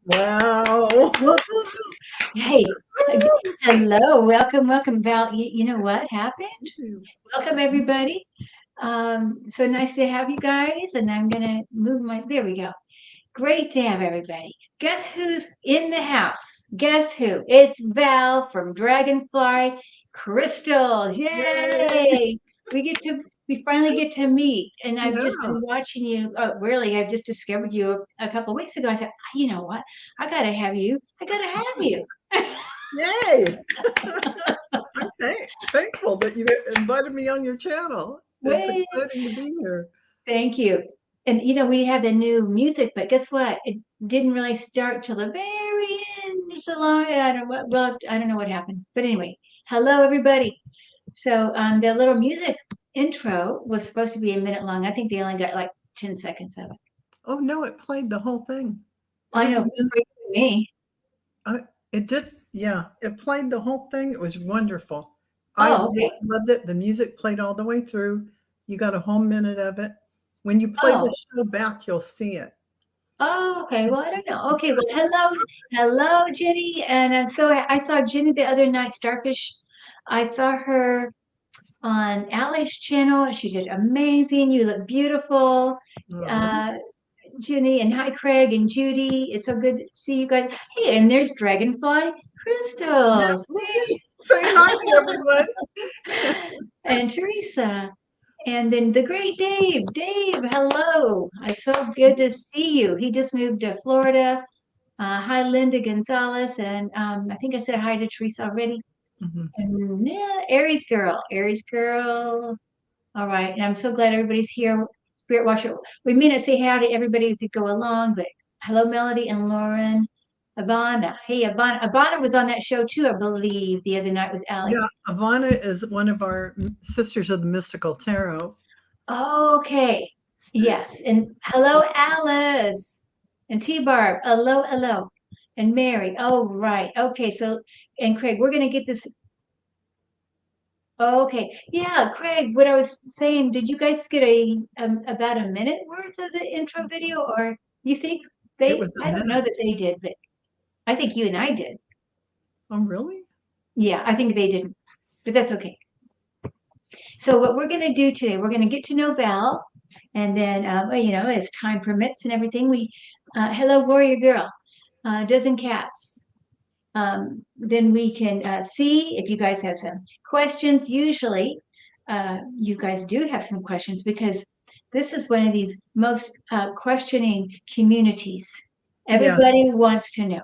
Wow. Woo-hoo. Hey, hello, welcome, Val. You know what happened? Welcome, everybody. So nice to have you guys, and I'm gonna move there we go. Great to have everybody. Guess who's in the house? Guess who? It's Val from Dragonfly Crystals. Yay. Yay! We finally get to meet, and I've Yeah. just been watching you. Really, I've just discovered you a couple weeks ago. I said, you know what? I gotta have you. I gotta have you. Yay. I'm thankful that you invited me on your channel. It's Wait, exciting to be here. thank you. And we have the new music, but guess what? It didn't really start till the very end. So long. I don't well, I don't know what happened. But anyway, hello everybody. So the little music intro was supposed to be a minute long. I think they only got like 10 seconds of it. Oh, no, it played the whole thing. It I was, know, it's great for me. it did. Yeah, it played the whole thing. It was wonderful. I Oh, really okay. loved it. The music played all the way through. You got a whole minute of it. When you play Oh, the show back, you'll see it. oh, okay. Well, I don't know. Okay, well, hello, Jenny. And so I saw Jenny the other night, Starfish. I saw her on Allie's channel. She did amazing. You look beautiful. Oh. Uh, Jenny, and hi, Craig and Judy. It's so good to see you guys. Hey, and there's Dragonfly That's Crystals. me. Say hi to everyone. And Teresa. And then the great Dave. Dave, hello. It's so good to see you. He just moved to Florida. Hi, Linda Gonzalez. And I think I said hi to Teresa already. Mhm. And yeah, Aries girl. Aries girl. All right. And I'm so glad everybody's here. Spirit Washer. We may not say hi to everybody as we go along, but hello, Melody and Lauren. Ivana. Hey, Ivana. Ivana was on that show too, I believe, the other night with Yeah, Alex. Ivana is one of our sisters of the Mystical Tarot. Okay. Yes. And hello, Alice. And T Barb. Hello, hello. And Mary. Oh, right. Okay. So, and Craig, we're going to get this. Okay. Yeah, Craig, what I was saying, did you guys get about a minute worth of the intro video, or you think It was a I don't know minute. that they did, but I think you and I did. Oh, really? Yeah, I think they didn't, but that's okay. So what we're going to do today, we're going to get to know Val, and then, as time permits and everything, hello, warrior girl, dozen cats. Then we can see if you guys have some questions. Usually, you guys do have some questions because this is one of these most questioning communities. Yes, Everybody wants to know.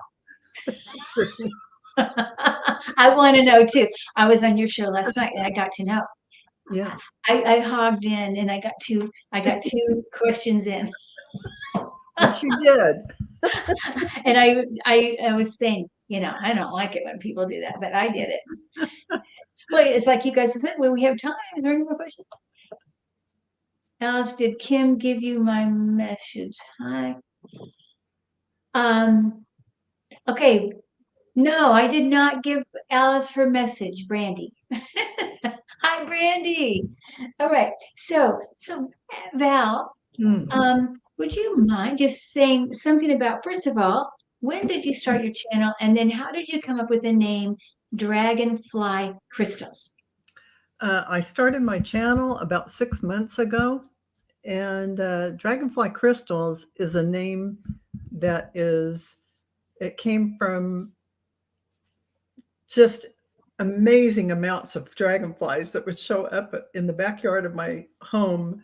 that's true. I want to know too. I was on your show last night and I got to know. Yeah. I hogged in and I got two questions in. Yes, you did. And I was saying, I don't like it when people do that, but I did it. Well, it's like you guys said, well, we have time. Is there any more questions? Alice, did Kim give you my message? Hi. Um, okay. No, I did not give Alice her message, Brandy. Hi, Brandy. All right. So Val, Hmm. would you mind just saying something about, first of all, when did you start your channel? And then how did you come up with the name Dragonfly Crystals? I started my channel about 6 months ago, and Dragonfly Crystals is a name that it came from just amazing amounts of dragonflies that would show up in the backyard of my home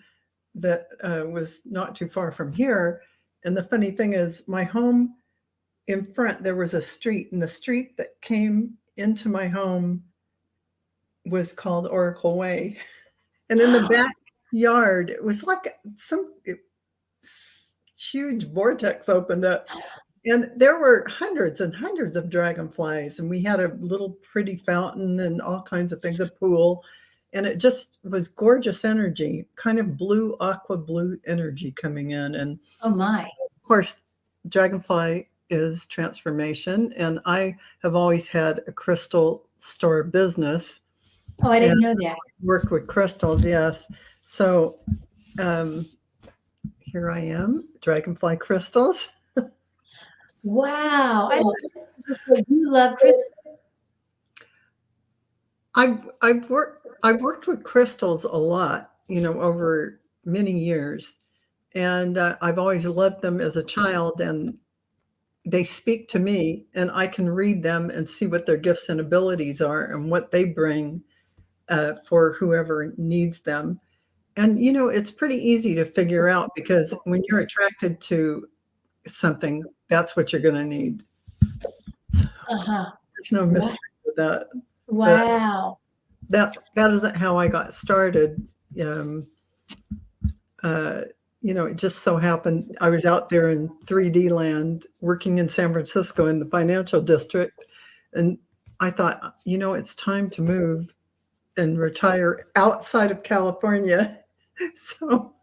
that was not too far from here. And the funny thing is, my home in front, there was a street, and the street that came into my home was called Oracle Way. And in the backyard, it was like huge vortex opened up. And there were hundreds and hundreds of dragonflies. And we had a little pretty fountain and all kinds of things, a pool. And it just was gorgeous energy, kind of blue, aqua blue energy coming in. And Oh my. of course, dragonfly is transformation. And I have always had a crystal store business Oh, I and didn't know that. work with crystals, yes. So um, here I am, dragonfly crystals. Wow. So you love crystals. I've worked with crystals a lot, over many years, and I've always loved them as a child, and they speak to me, and I can read them and see what their gifts and abilities are and what they bring for whoever needs them. And it's pretty easy to figure out because when you're attracted to something, that's what you're going to need. So Uh-huh. there's no mystery with that. But Wow. that isn't how I got started. Um, it just so happened I was out there in 3D land working in San Francisco in the financial district. And I thought, it's time to move and retire outside of California. So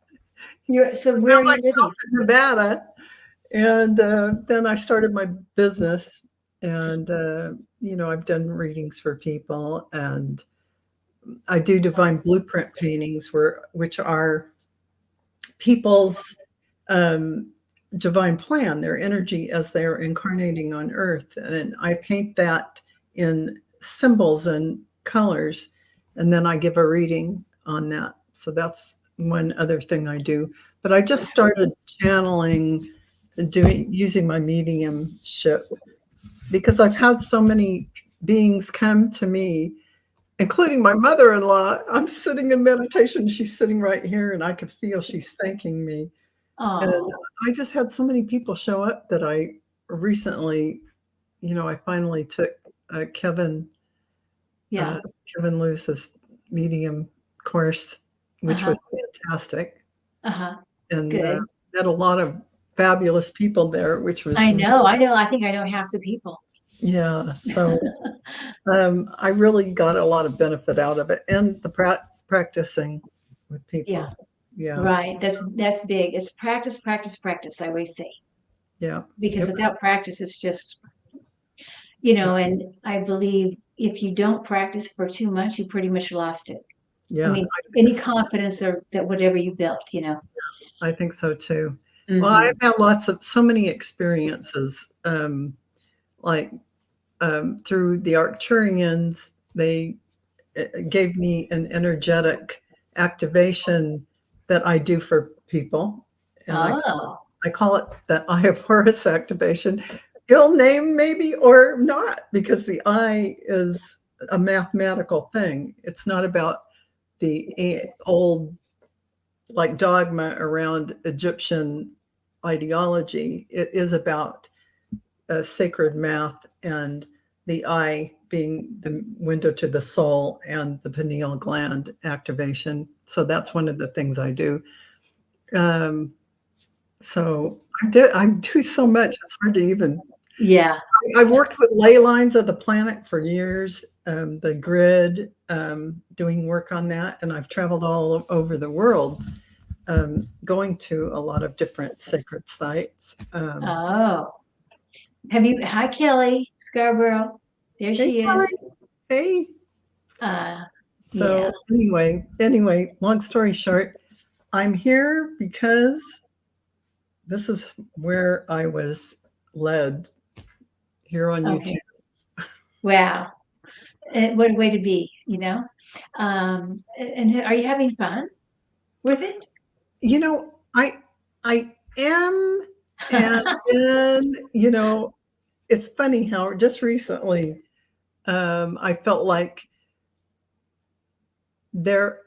So where are you living? Nevada. And then I started my business, and I've done readings for people, and I do divine blueprint paintings, which are people's divine plan, their energy as they are incarnating on Earth, and I paint that in symbols and colors, and then I give a reading on that. So that's one other thing I do. But I just started channeling using my mediumship because I've had so many beings come to me, including my mother-in-law. I'm sitting in meditation, she's sitting right here, and I could feel she's thanking me. And Oh, I just had so many people show up that I recently, I finally took Kevin yeah. Lewis's medium course, which Uh-huh. was fantastic, Uh-huh. and Good. met a lot of fabulous people there, which was I know. I think I know half the people. yeah. So I really got a lot of benefit out of it, and the practicing with Yeah. people. Yeah, Right. That's big. It's practice, practice, practice, I always say. yeah, Because it, without practice, it's just, yeah, and I believe if you don't practice for 2 months, you pretty much lost it. I yeah. mean, any confidence or that whatever you built. I think so too. Well, I've Hmm. had so many experiences, like through the Arcturians, they gave me an energetic activation that I do for people, and Oh, I call it the Eye of Horus activation. Ill name maybe or not, because the eye is a mathematical thing. It's not about the old like dogma around Egyptian ideology. It is about sacred math and the eye being the window to the soul and the pineal gland activation. So that's one of the things I do. Um, so I do so much. It's hard to even. yeah. I've worked with ley lines of the planet for years, the grid, doing work on that, and I've traveled all over the world, going to a lot of different sacred sites. Oh, hi, Kelly Scarborough. There Hey, she Kelly. is. Hey. Uh, yeah. So anyway, long story short, I'm here because this is where I was led here on YouTube. Okay. Wow. What a way to be. And are you having fun with it? I am, and then, it's funny how just recently, I felt like there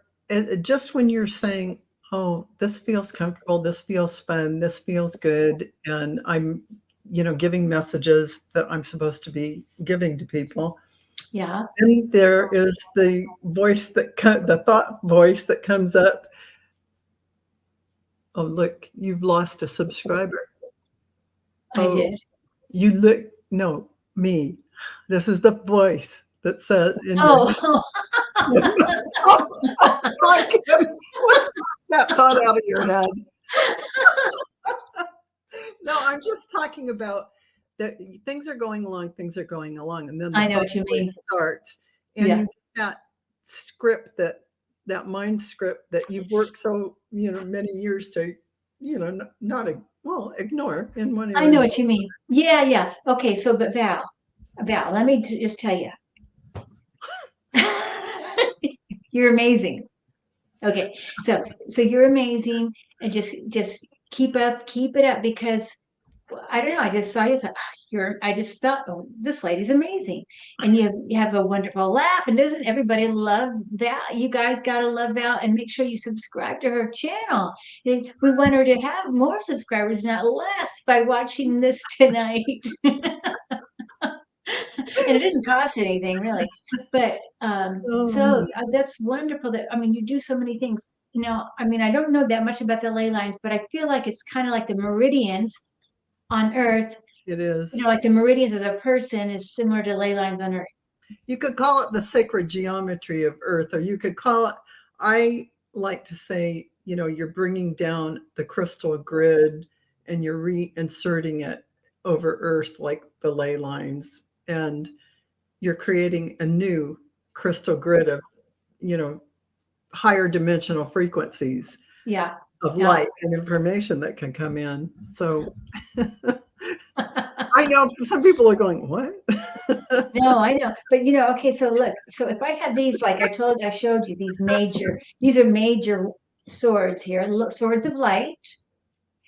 just when you're saying, "Oh, this feels comfortable, this feels fun, this feels good," and I'm, giving messages that I'm supposed to be giving to people, Yeah. then there is the voice the thought voice that comes up, "Oh, look, you've lost a subscriber. I Oh, did. you look" no, me. This is the voice that says in your head. Oh, Oh, God, Kim, let's get that thought out of your head. No, I'm just talking about that things are going along, and then the I know thought what you voice mean. starts, and Yeah. you get that mind script that you've worked so, many years to, not well, ignore in one I ear know and what you mean. Yeah, yeah. Okay, so but Val, let me just tell you, you're amazing. Okay, so you're amazing, and just keep it up because I don't know. I just saw you. So I just thought, oh, this lady's amazing, and you have a wonderful laugh. And doesn't everybody love Val? You guys gotta love Val, and make sure you subscribe to her channel. And we want her to have more subscribers, not less, by watching this tonight. And it didn't cost anything really, but so oh, that's wonderful. That I mean, you do so many things. You know, I mean, I don't know that much about the ley lines, but I feel like it's kind of like the meridians on Earth. it You is. know, like the meridians of the person is similar to ley lines on Earth. You could call it the sacred geometry of Earth, or you could call it, I like to say, you're bringing down the crystal grid and you're reinserting it over Earth like the ley lines. And you're creating a new crystal grid of, you know, higher dimensional frequencies Yeah, of yeah. light and information that can come in. So I know some people are going, what? No, I know. But okay, so look, so if I had these, like I showed you these are major swords here, swords of light.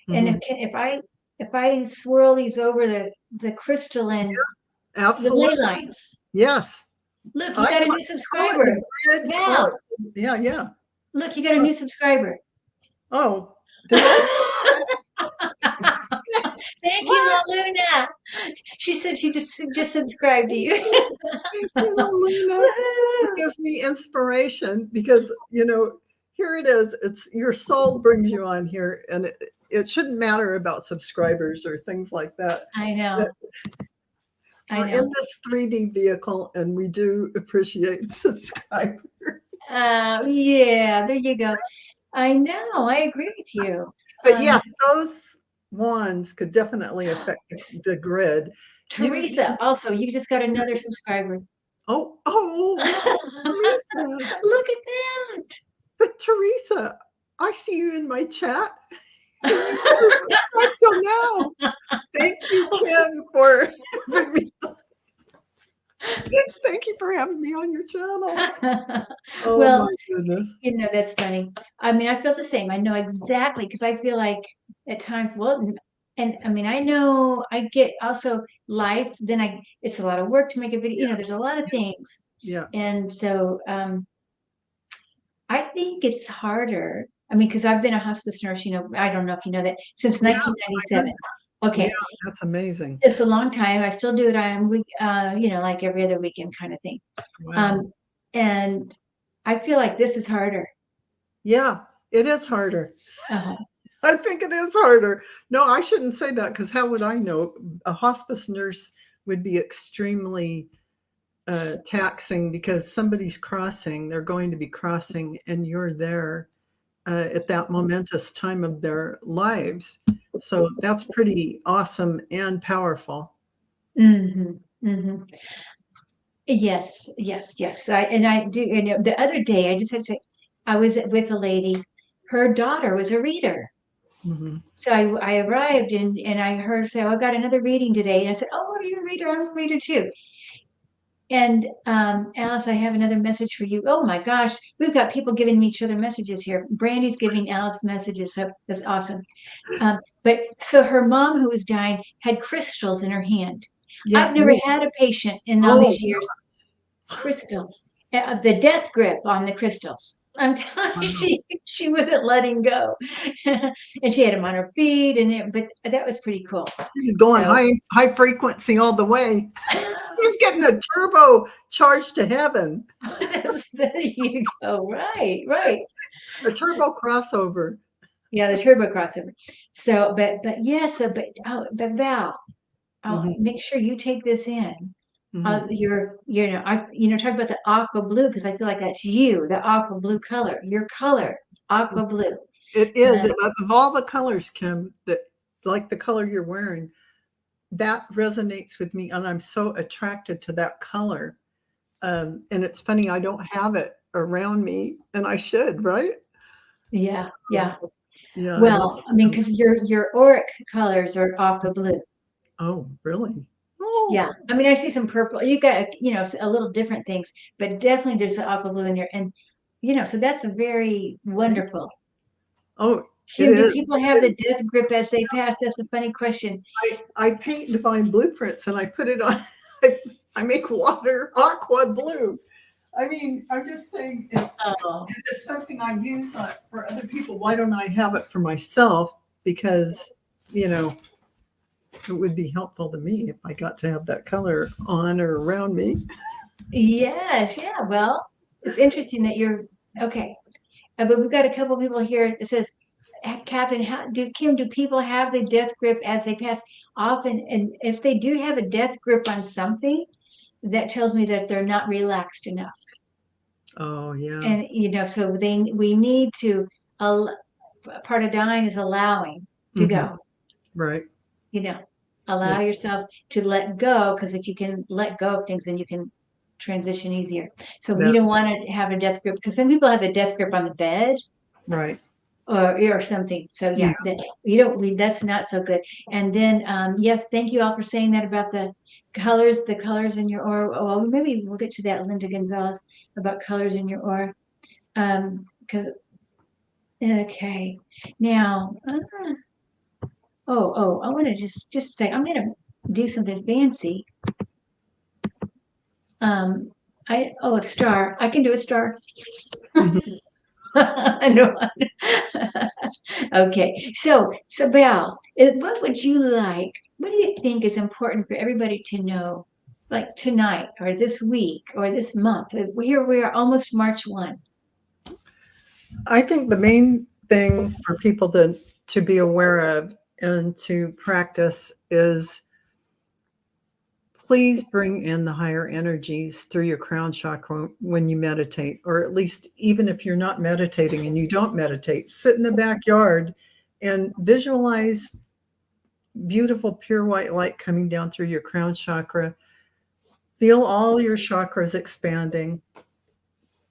And Mhm. if I swirl these over the crystalline, the ley Absolutely. lines, Yes. look, you I got a new call it the subscriber. grid. Call it. Val, Yeah, yeah. look, you got a new subscriber. Oh, do I? Thank you, What? La Luna. She said she just subscribed to you. Thank you, Luna. It Woohoo! gives me inspiration because, here it is. It's your soul brings you on here, and it shouldn't matter about subscribers or things like that. I But know. I we're in know. this 3D vehicle, and we do appreciate subscribers. Yeah, there you go. I know. I agree with you. But Um, yes, those wands could definitely affect the grid. You, Teresa, also, you just got another subscriber. oh, Teresa. Look at that. But Teresa, I see you in my chat, and you never subscribed till now. Thank you, Kim, for having me. Thank you for having me on your channel. Oh Well, my goodness. that's funny. I mean, I feel the same. I know exactly because I feel like at times, well, and I mean, I know I get also life, then it's a lot of work to make a video, Yeah, there's a lot of things. yeah, And so I think it's harder. I mean, because I've been a hospice nurse, I don't know if you know that, since yeah. I heard. 1997. Yeah, Okay. that's amazing. It's a long time. I still do it on week, like every other weekend kind of thing. Wow. Um, and I feel like this is harder. Yeah, it is harder. Uh-huh. I think it is harder. No, I shouldn't say that because how would I know? A hospice nurse would be extremely taxing because somebody's crossing, they're going to be crossing, and you're there at that momentous time of their lives. So that's pretty awesome and powerful. Mm-hmm. Mm-hmm. Yes, yes, yes. I do. The other day, I just had to say, I was with a lady. Her daughter was a reader. Hmm. So I arrived and I heard her say, oh, I got another reading today. And I said, oh, are you a reader? I'm a reader too. And Alice, I have another message for you. Oh my gosh, we've got people giving each other messages here. Brandy's giving Alice messages. So that's awesome. But so her mom, who was dying, had crystals in her hand. Yeah. I've never had a patient in all Oh, these years. Crystals, the death grip on the crystals. I'm telling you, wow. she wasn't letting go, and she had them on her feet, but that was pretty cool. He's going So high frequency all the way. He's getting a turbo charge to heaven, there you go. Right, right. a turbo crossover. Yeah, the turbo crossover. So, but yeah, but Val, I'll Hmm. make sure you take this in. Hmm. Talk about the aqua blue because I feel like that's you, the aqua blue color, your color, aqua blue. It is And of all the colors, Kim, that like the color you're wearing, that resonates with me, and I'm so attracted to that color. And it's funny, I don't have it around me, and I should, right? yeah, yeah. Yeah. Well, I mean, because your auric colors are aqua blue. Oh, really? Oh, Yeah. I mean, I see some purple. You got, a little different things, but definitely there's the aqua blue in there. And, so that's a very wonderful. oh, it Kim, do is. people have the death grip as they pass? That's a funny question. I paint divine blueprints and I put it on. I make water aqua blue. I mean, I'm just saying Oh, it's something I use for other people. Why don't I have it for myself? Because, it would be helpful to me if I got to have that color on or around me. yes. Yeah. Well, it's interesting that you're okay. But we've got a couple people here. It says, Captain, Kim, do people have the death grip as they pass? Often, and if they do have a death grip on something, that tells me that they're not relaxed enough. Oh, yeah. And so we need to. Part of dying is allowing to go. Right. Allow yourself to let go, because if you can let go of things, then you can transition easier. So we don't want to have a death grip, because some people have a death grip on the bed. Right. Or something. So yeah, that's not so good. And then yes, thank you all for saying that about the colors in your aura. Well, maybe we'll get to that, Linda Gonzalez, about colors in your aura. Okay, now I want to just say I'm gonna do something fancy. A star. I can do a star. I know. Okay, so Val, what would you like? What do you think is important for everybody to know, like tonight or this week or this month? We are almost March 1. I think the main thing for people to be aware of and to practice is please bring in the higher energies through your crown chakra when you meditate, or at least even if you're not meditating and you don't meditate, sit in the backyard and visualize beautiful pure white light coming down through your crown chakra. Feel all your chakras expanding.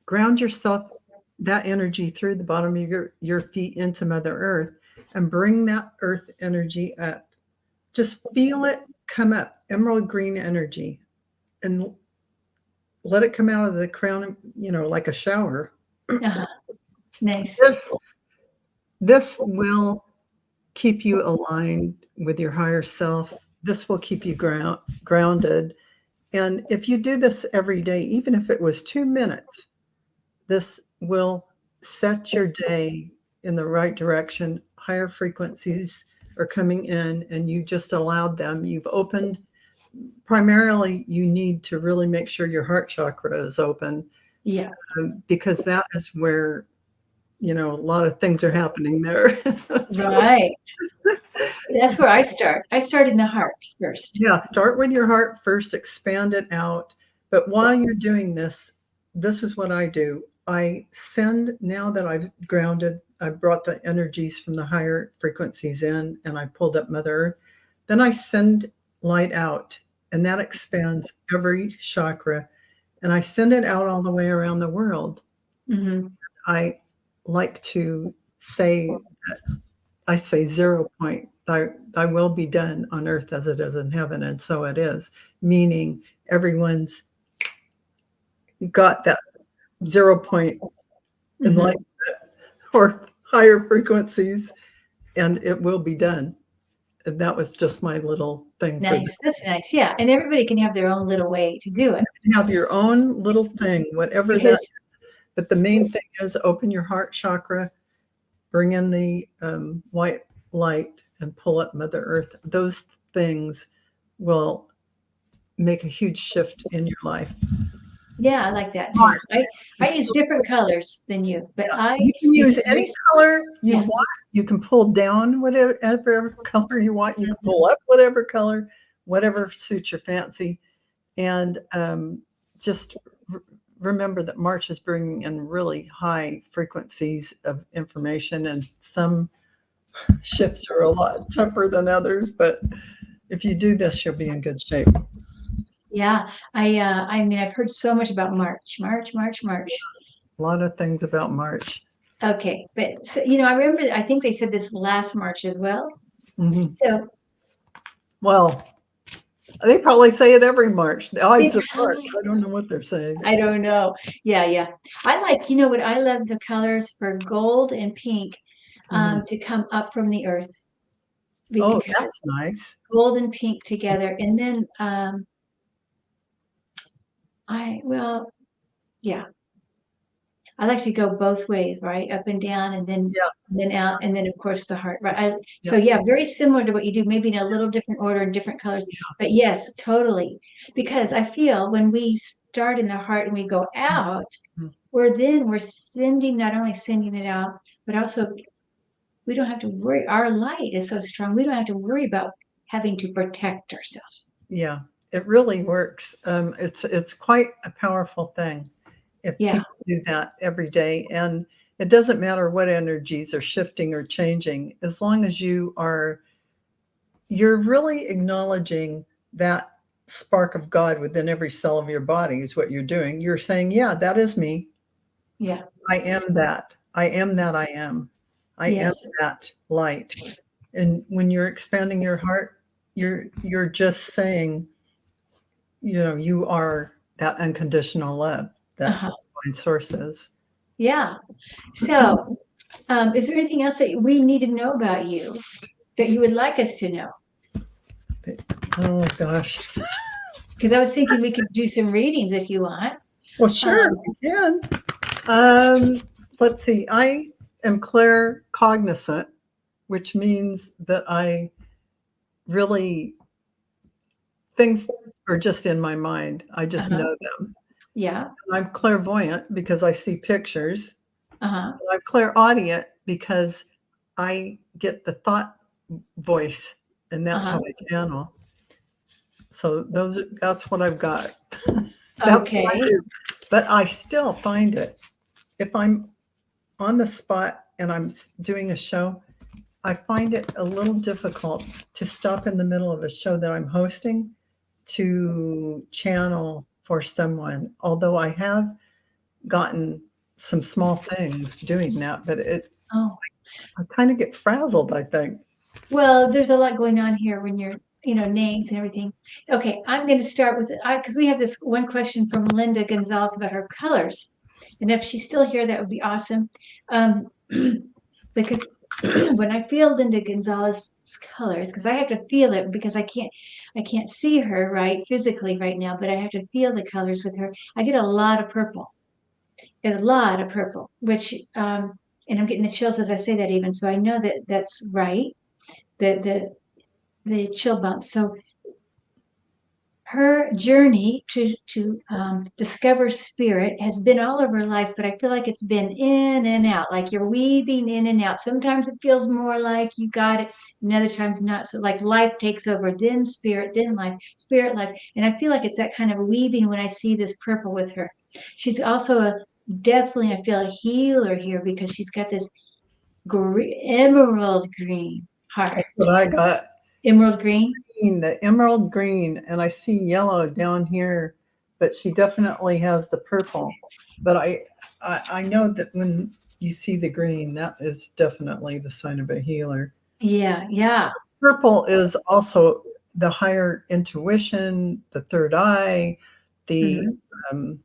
Ground yourself, that energy, through the bottom of your feet into Mother Earth, and bring that earth energy up. Just feel it come up, emerald green energy, and let it come out of the crown, like a shower. Nice. This will keep you aligned with your higher self. This will keep you grounded. And if you do this every day, even if it was 2 minutes, this will set your day in the right direction. Higher frequencies are coming in and you just allowed them. You've opened. Primarily, you need to really make sure your heart chakra is open. Yeah. Because that is where, a lot of things are happening there. Right. That's where I start. I start in the heart first. Yeah, start with your heart first, expand it out. But while you're doing this is what I do. I send, now that I've grounded, I brought the energies from the higher frequencies in and I pulled up Mother Earth. Then I send light out, and that expands every chakra. And I send it out all the way around the world. Mm-hmm. I like to say, I say 0 point. Thy will be done on earth as it is in heaven, and so it is. Meaning everyone's got that 0 point enlightenment or higher frequencies, and it will be done. And that was just my little thing. Nice. That's nice. Yeah. And everybody can have their own little way to do it. Have your own little thing, whatever that is. But the main thing is open your heart chakra, bring in the white light, and pull up Mother Earth. Those things will make a huge shift in your life. Yeah, I like that too. I use different colors than you, but you can use any color you want. You can pull down whatever color you want. You can pull up whatever color, whatever suits your fancy. And just remember that March is bringing in really high frequencies of information, and some shifts are a lot tougher than others. But if you do this, you'll be in good shape. Yeah, I mean, I've heard so much about March. A lot of things about March. Okay, but so, I remember, I think they said this last March as well. Mhm. So Well, they probably say it every March. The Ides of March. probably, I don't know what they're saying. I don't know. Yeah. I like, what I love the colors for gold and pink Mhm. to come up from the earth Oh, because that's nice. gold and pink together. And then well, yeah, I like to go both ways, right? Up and down Yeah, and then out, and then of course the heart, right? So yeah, yeah, very similar to what you do, maybe in a little different order and different colors, but yes, totally. Because I feel when we start in the heart and we go out, mhm. we're sending, not only sending it out, but also we don't have to worry. Our light is so strong, we don't have to worry about having to protect ourselves. Yeah, it really works. It's quite a powerful thing if Yeah, people do that every day, and it doesn't matter what energies are shifting or changing, as long as you're really acknowledging that spark of God within every cell of your body is what you're doing. You're saying, "Yeah, that is me. yeah, I am that. I am that I am. I am yes, that light." And when you're expanding your heart, you're just saying, you are that unconditional love that uh-huh, divine source is. yeah. So, is there anything else that we need to know about you that you would like us to know? Oh gosh. Because I was thinking we could do some readings if you want. Well, sure, Um, we can. Um, let's see. I am claircognizant, which means that I really things are just in my mind. I just uh-huh, know them. yeah, I'm clairvoyant because I see pictures. uh-huh, I'm clairaudient because I get the thought voice, and that's uh-huh. how I channel. So that's what I've got. That's what I Okay. do. But I still find it. If I'm on the spot and I'm doing a show, I find it a little difficult to stop in the middle of a show that I'm hosting to channel for someone. Although I have gotten some small things doing that, but Oh, I kind of get frazzled, I think. well, there's a lot going on here when you're, names and everything. Okay, I'm going to start with, because we have this one question from Linda Gonzalez about her colors. And if she's still here, that would be awesome. Um, because when I feel Linda Gonzalez's colors, because I have to feel it because I can't see her right physically right now, but I have to feel the colors with her. I get a lot of purple, which and I'm getting the chills as I say that even. So I know that that's right. The chill bumps. So her journey to discover spirit has been all of her life, but I feel like it's been in and out, like you're weaving in and out. Sometimes it feels more like you got it, and other times not. So like life takes over, then spirit, then life, spirit, life. And I feel like it's that kind of weaving when I see this purple with her. She's also definitely, I feel, a healer here because she's got this emerald green heart. That's what I got. Emerald green. The emerald green, and I see yellow down here, but she definitely has the purple. But I know that when you see the green, that is definitely the sign of a healer. Yeah. Purple is also the higher intuition, the third eye, the Mhm. um,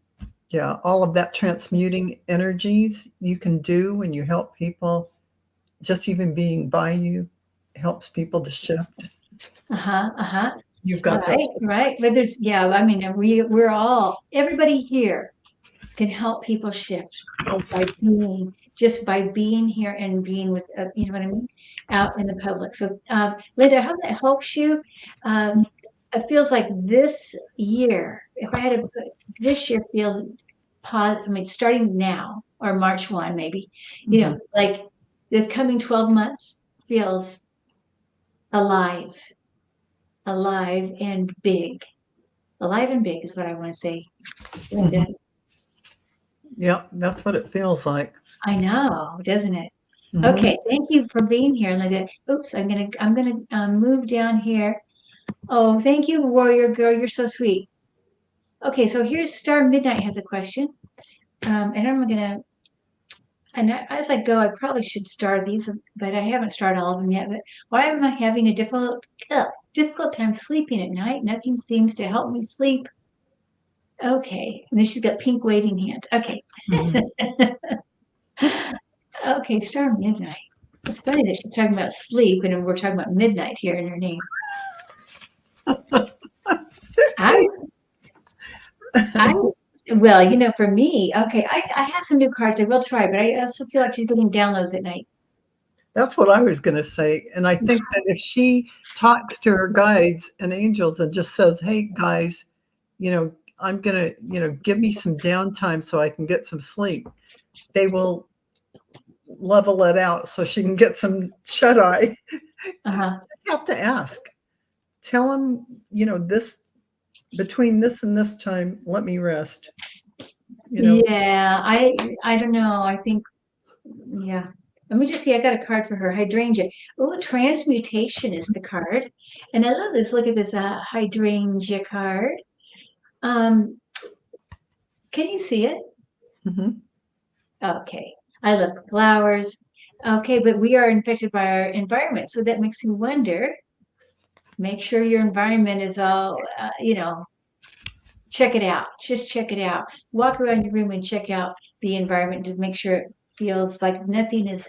yeah, all of that transmuting energies you can do when you help people. Just even being by you helps people to shift. Uh-huh. You've got those. Right. But I mean, everybody here can help people shift just by being here and being with, you know what I mean, out in the public. So, Linda, I hope that helps you. Um, it feels like this year, if I had to put, this year feels I mean, starting now or March 1, maybe, Mhm. like the coming 12 months feels alive, alive and big. Alive and big is what I want to say, Linda. Mhm. Yep, that's what it feels like. I know, doesn't it? Mhm. Okay, thank you for being here, Linda. Oops, I'm gonna move down here. Oh, thank you, Warrior Girl. You're so sweet. Okay, so here's Star Midnight has a question, and I'm gonna And as I go, I probably should start these, but I haven't started all of them yet. But why am I having a difficult time sleeping at night? Nothing seems to help me sleep. Okay. And then she's got pink waving hand. Okay. Okay, star midnight. It's funny that she's talking about sleep and we're talking about midnight here in her name. Well, for me, okay, I have some new cards. I will try, but I also feel like she's getting downloads at night. That's what I was going to say. And I think that if she talks to her guides and angels and just says, hey, guys, I'm going to, give me some downtime so I can get some sleep, they will level it out so she can get some shut-eye. Just have to ask. Tell them, this, between this and this time, let me rest. Yeah, I don't know. I think, yeah. Let me just see. I got a card for her. Hydrangea. Oh, transmutation is the card. And I love this. Look at this hydrangea card. Can you see it? Mm-hmm. Okay. I love flowers. Okay, but we are infected by our environment. So that makes me wonder, make sure your environment is all, check it out. Just check it out. Walk around your room and check out the environment to make sure it feels like nothing is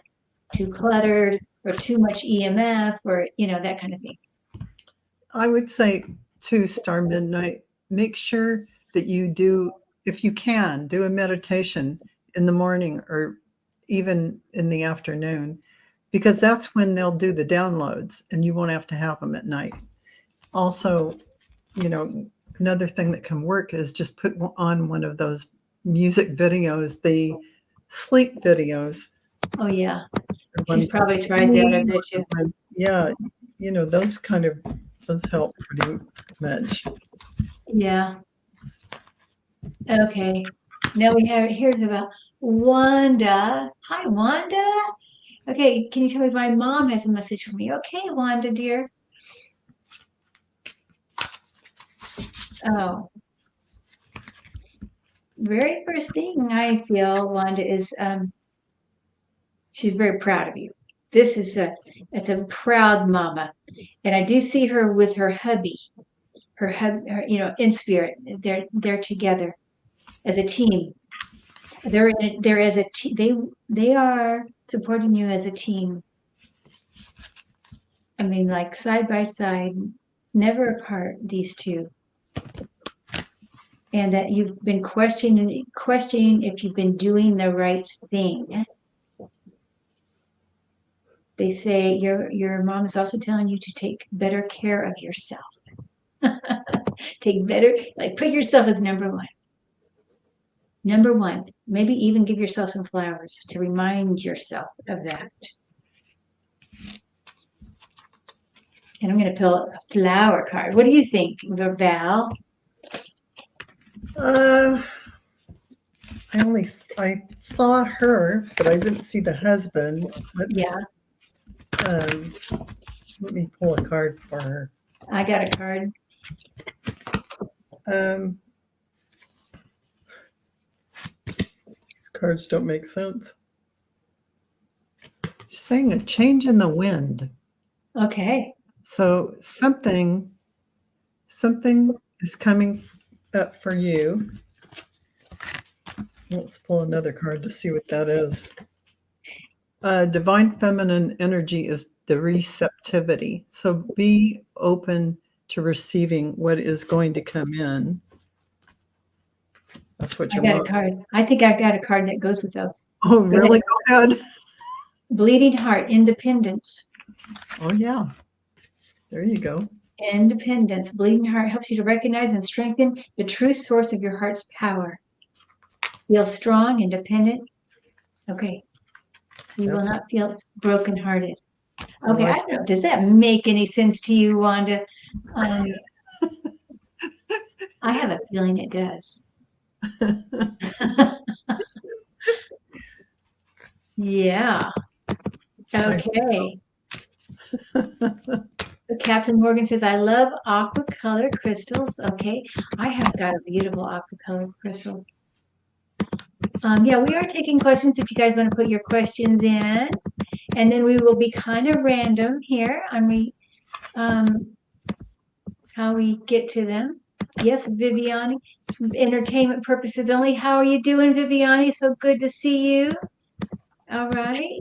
too cluttered or too much EMF or, that kind of thing. I would say to Star Midnight, make sure that you do, if you can, do a meditation in the morning or even in the afternoon, because that's when they'll do the downloads and you won't have to have them at night. Also, another thing that can work is just put on one of those music videos, the sleep videos. Oh, yeah. She's probably tried that, I bet you. Yeah, those help pretty much. Yeah. Okay. Now here's about Wanda. Hi, Wanda. Okay, can you tell me if my mom has a message for me? Okay, Wanda, dear. Oh. Very first thing I feel, Wanda, is she's very proud of you. It's a proud mama. And I do see her with her hubby, in spirit. They're together as a team. They're as a they are supporting you as a team. I mean, like side by side, never apart, these two. And that you've been questioning if you've been doing the right thing. They say your mom is also telling you to take better care of yourself. Put yourself as number one. Number one, maybe even give yourself some flowers to remind yourself of that. And I'm going to pull a flower card. What do you think, Val? I saw her, but I didn't see the husband. Let me pull a card for her. I got a card. These cards don't make sense. She's saying a change in the wind. Okay. So something is coming up for you. Let's pull another card to see what that is. Divine feminine energy is the receptivity. So be open to receiving what is going to come in. That's what you want. I got a card. I think I got a card that goes with those. Oh, really? Go ahead. Bleeding heart, independence. Oh, yeah. There you go. Independence. Bleeding heart helps you to recognize and strengthen the true source of your heart's power. Feel strong, independent. Okay. You will not feel brokenhearted. Okay, I don't know. Does that make any sense to you, Wanda? I have a feeling it does. Yeah. Okay. Captain Morgan says, I love aqua color crystals. Okay. I have got a beautiful aqua color crystal. Yeah, we are taking questions if you guys want to put your questions in. And then we will be kind of random here on how we get to them. Yes, Viviani, entertainment purposes only. How are you doing, Viviani? So good to see you. All right.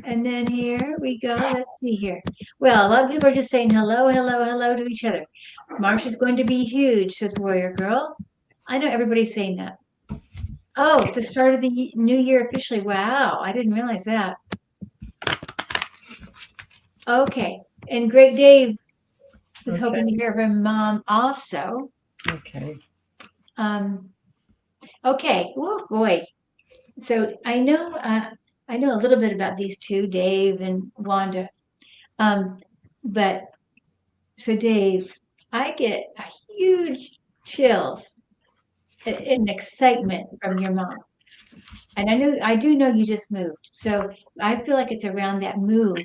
And then here we go. Let's see here. Well, a lot of people are just saying hello, hello, hello to each other. March is going to be huge, says Warrior Girl. I know everybody's saying that. Oh, it's the start of the new year officially. Wow, I didn't realize that. Okay, and Great Dave was hoping to hear from Mom also. Okay. Okay. Oh boy. So I know a little bit about these two, Dave and Wanda. But so Dave, I get a huge chills and excitement from your mom. And I do know you just moved. So I feel like it's around that move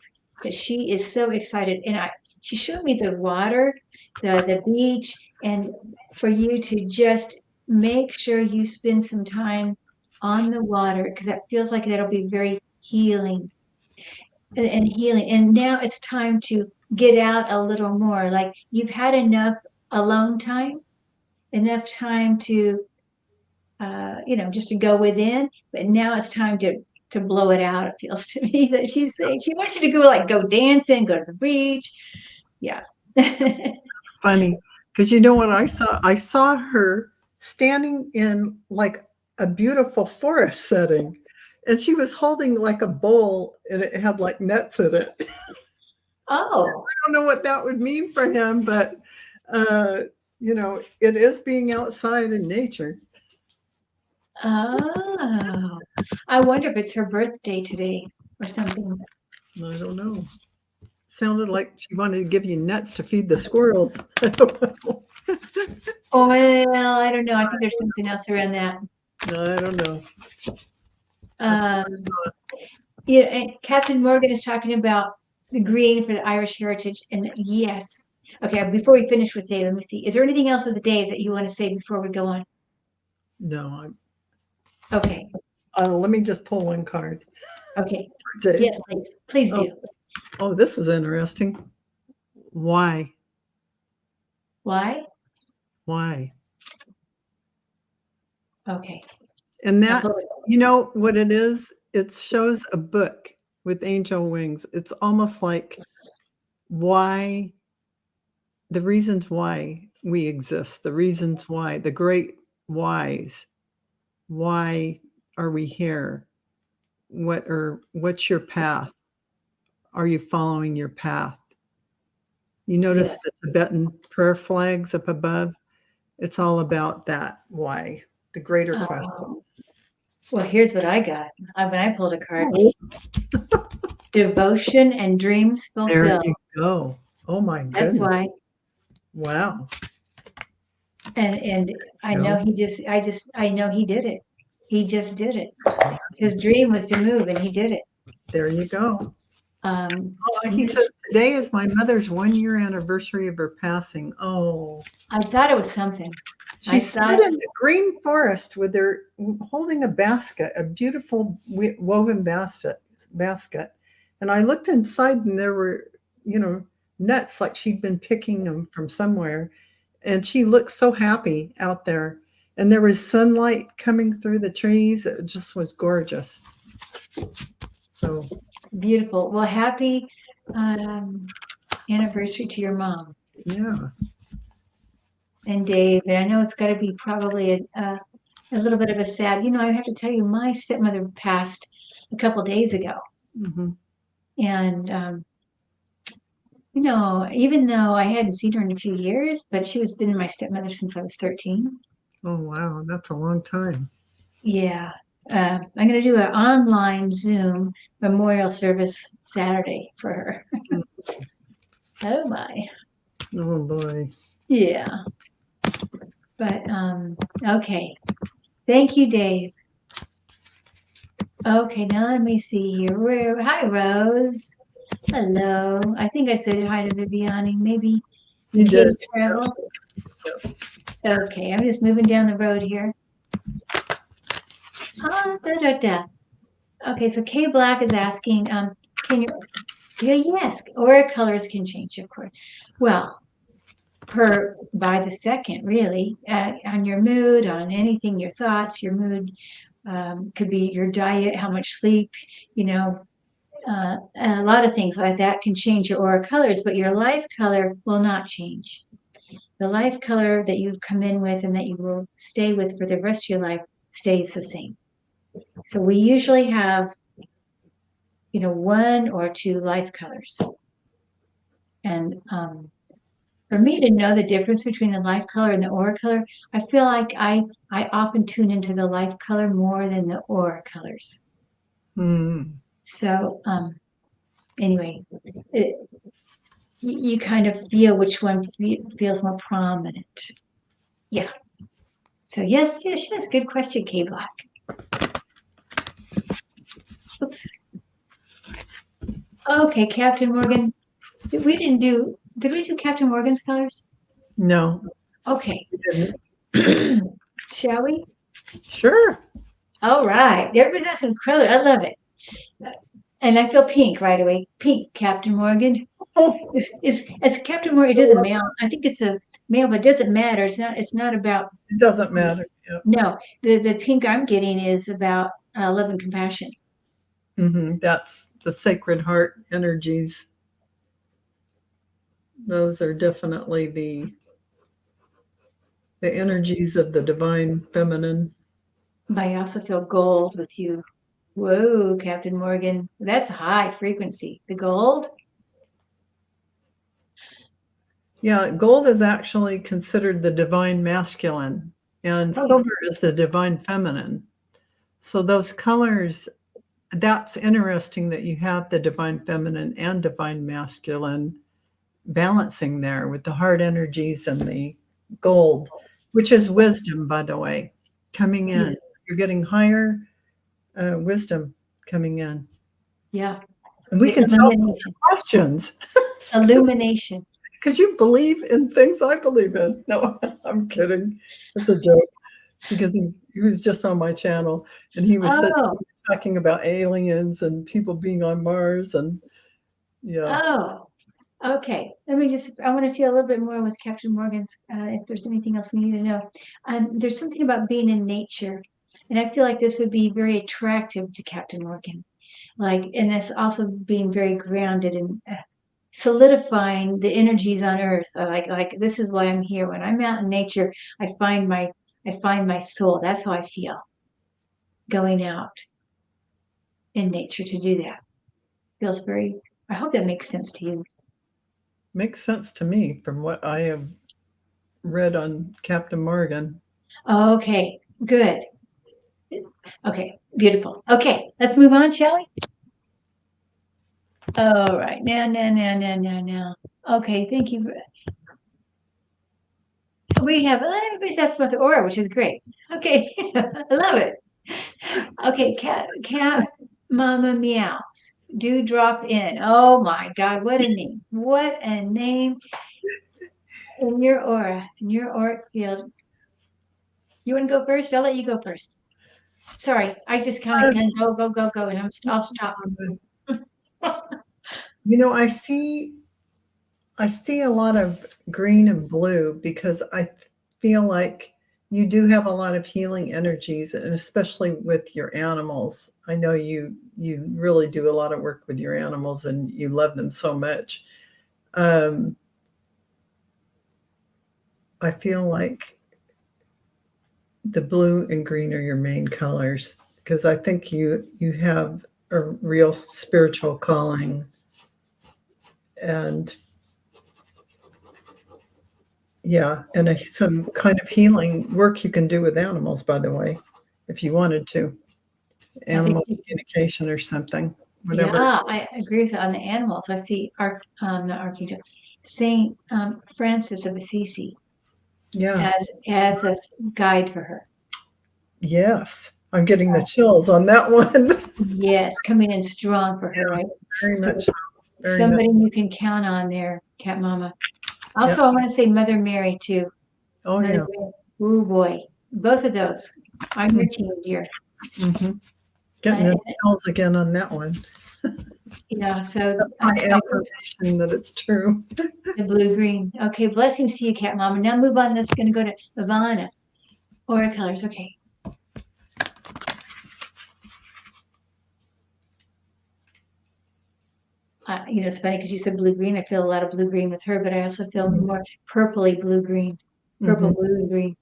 that she is so excited. And she showed me the water, the beach, and for you to just make sure you spend some time on the water because that feels like that'll be very healing and healing. And now it's time to get out a little more. Like you've had enough alone time, enough time to just to go within. But now it's time to blow it out. It feels to me that she's saying she wants you to go dancing, go to the beach. Yeah. Funny, because you know what I saw? I saw her standing in like a beautiful forest setting, and she was holding like a bowl, and it had like nets in it. Oh. I don't know what that would mean for him, but it is being outside in nature. Oh, I wonder if it's her birthday today or something. I don't know. Sounded like she wanted to give you nuts to feed the squirrels. I don't know. Oh, well, I don't know. I think there's something else around that. No, I don't know. And Captain Morgan is talking about the green for the Irish heritage, and yes. Okay, before we finish with Dave, let me see. Is there anything else with Dave that you want to say before we go on? No. Okay. Let me just pull one card. Okay. Yes, please do. Oh, this is interesting. Why? Why? Why? Okay. And that, you know what it is? It shows a book with angel wings. It's almost like why, the reasons why we exist, the reasons why, the great whys. Why are we here? What's your path? Are you following your path? You notice the Tibetan prayer flags up above? It's all about that why, the greater questions. Well, here's what I got when I pulled a card. Devotion and dreams fulfilled. There you go. Oh my goodness. That's why. Wow. And I know I know he did it. He just did it. His dream was to move and he did it. There you go. He says, today is my mother's 1-year anniversary of her passing. Oh. I thought it was something. She sat in the green forest with her holding a basket, a beautiful woven basket. And I looked inside and there were, nuts, like she'd been picking them from somewhere. And she looked so happy out there. And there was sunlight coming through the trees. It just was gorgeous. So beautiful. Well, happy anniversary to your mom. Yeah. And Dave, and I know it's got to be probably a little bit of a sad, I have to tell you, my stepmother passed a couple days ago. Mm-hmm. And, even though I hadn't seen her in a few years, but she was been my stepmother since I was 13. Oh, wow. That's a long time. Yeah. I'm going to do an online Zoom memorial service Saturday for her. Oh, my. Oh, boy. Yeah. But, okay. Thank you, Dave. Okay, now let me see here. Hi, Rose. Hello. I think I said hi to Viviani. Maybe you did. Travel. Okay, I'm just moving down the road here. Okay, so K Black is asking, can you? Yeah, yes, aura colors can change, of course. Well, by the second, really, on your mood, on anything, your thoughts, your mood, could be your diet, how much sleep, you know, a lot of things like that can change your aura colors, but your life color will not change. The life color that you've come in with and that you will stay with for the rest of your life stays the same. So we usually have, one or two life colors. And for me to know the difference between the life color and the aura color, I feel like I often tune into the life color more than the aura colors. So anyway, you kind of feel which one feels more prominent. Yeah. So yes, good question, K Black. Oops. Okay, Captain Morgan. Did we do Captain Morgan's colors? No. Okay. Shall we? Sure. All right. Everybody's asking color. I love it. And I feel pink right away. Pink, Captain Morgan. Oh. As Captain Morgan, it is a male. I think it's a male, but it doesn't matter. It's not about. It doesn't matter. Yeah. No, the pink I'm getting is about love and compassion. That's the Sacred Heart energies. Those are definitely the energies of the divine feminine. But I also feel gold with you. Whoa, Captain Morgan. That's high frequency. The gold? Yeah, gold is actually considered the divine masculine, and silver is the divine feminine. So those colors, that's interesting that you have the divine feminine and divine masculine balancing there with the heart energies and the gold, which is wisdom, by the way, coming in. You're getting higher wisdom coming in. Yeah. And we can tell questions. Illumination. Because you believe in things I believe in. No, I'm kidding. It's a joke. Because he was just on my channel and he was talking about aliens and people being on Mars and yeah. Oh, okay. I want to feel a little bit more with Captain Morgan's, if there's anything else we need to know. There's something about being in nature, and I feel like this would be very attractive to Captain Morgan. And that's also being very grounded and solidifying the energies on Earth. Like this is why I'm here. When I'm out in nature, I find my soul. That's how I feel. Going out in nature to do that feels very. I hope that makes sense to you. Makes sense to me from what I have read on Captain Morgan. Okay, good. Okay, beautiful. Okay, let's move on, shall we? All right, now. Okay, thank you. We have everybody's asked about the aura, which is great. Okay, I love it. Okay, cat mama meows. Do drop in. Oh my God, what a name. What a name in your aura, in your auric field. You want to go first? I'll let you go first. Sorry, I just kind of go, and I'll stop. I see a lot of green and blue because I feel like you do have a lot of healing energies, and especially with your animals. I know you really do a lot of work with your animals and you love them so much. I feel like the blue and green are your main colors because I think you have a real spiritual calling and some kind of healing work you can do with animals, by the way, if you wanted to. Animal communication or something, whatever. Yeah, I agree with you on the animals. I see not Archangel, Saint Francis of Assisi. Yeah. As a guide for her. Yes, I'm getting the chills on that one. Yes, coming in strong for her, right? Very much so. Somebody you can count on there, Cat Mama. Also, I want to say Mother Mary too. Oh, yeah. Oh boy, both of those. I'm your team, dear. Mhm. Getting the nails again on that one. Yeah, so That's my affirmation that it's true. the blue-green. Okay, blessings to you, Cat Mama. Now move on. This is going to go to Ivana. Aura colors. Okay. It's funny because you said blue-green. I feel a lot of blue-green with her, but I also feel more purpley blue-green. Purple, blue, and green.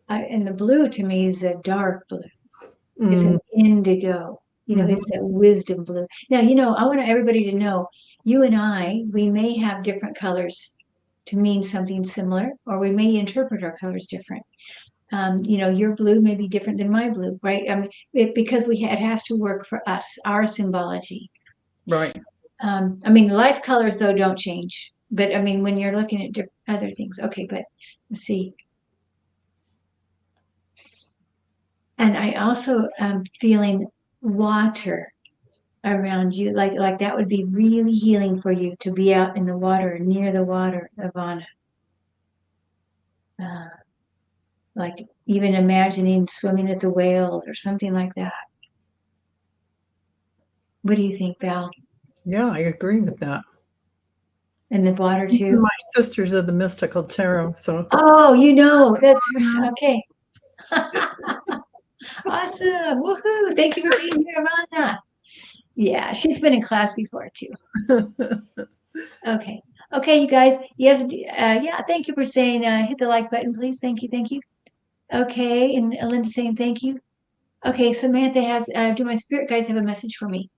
And the blue to me is a dark blue. It's an indigo. It's that wisdom blue. Now, I want everybody to know, you and I, we may have different colors to mean something similar, or we may interpret our colors different. Your blue may be different than my blue, right? I mean, because it has to work for us, our symbology. Right. Life colors, though, don't change. But, when you're looking at other things. Okay, but let's see. And I also am feeling water around you, like that would be really healing for you to be out in the water, near the water, Ivana. Like even imagining swimming with the whales or something like that. What do you think, Val? Yeah, I agree with that. And the water These are too. my sisters of the mystical tarot. So. Oh, that's okay. Awesome! Woohoo! Thank you for being here, Ivana. Yeah, she's been in class before too. Okay, you guys. Yes, yeah. Thank you for saying. Hit the like button, please. Thank you. Okay, and Linda saying thank you. Okay, Samantha has. Do my spirit guides have a message for me?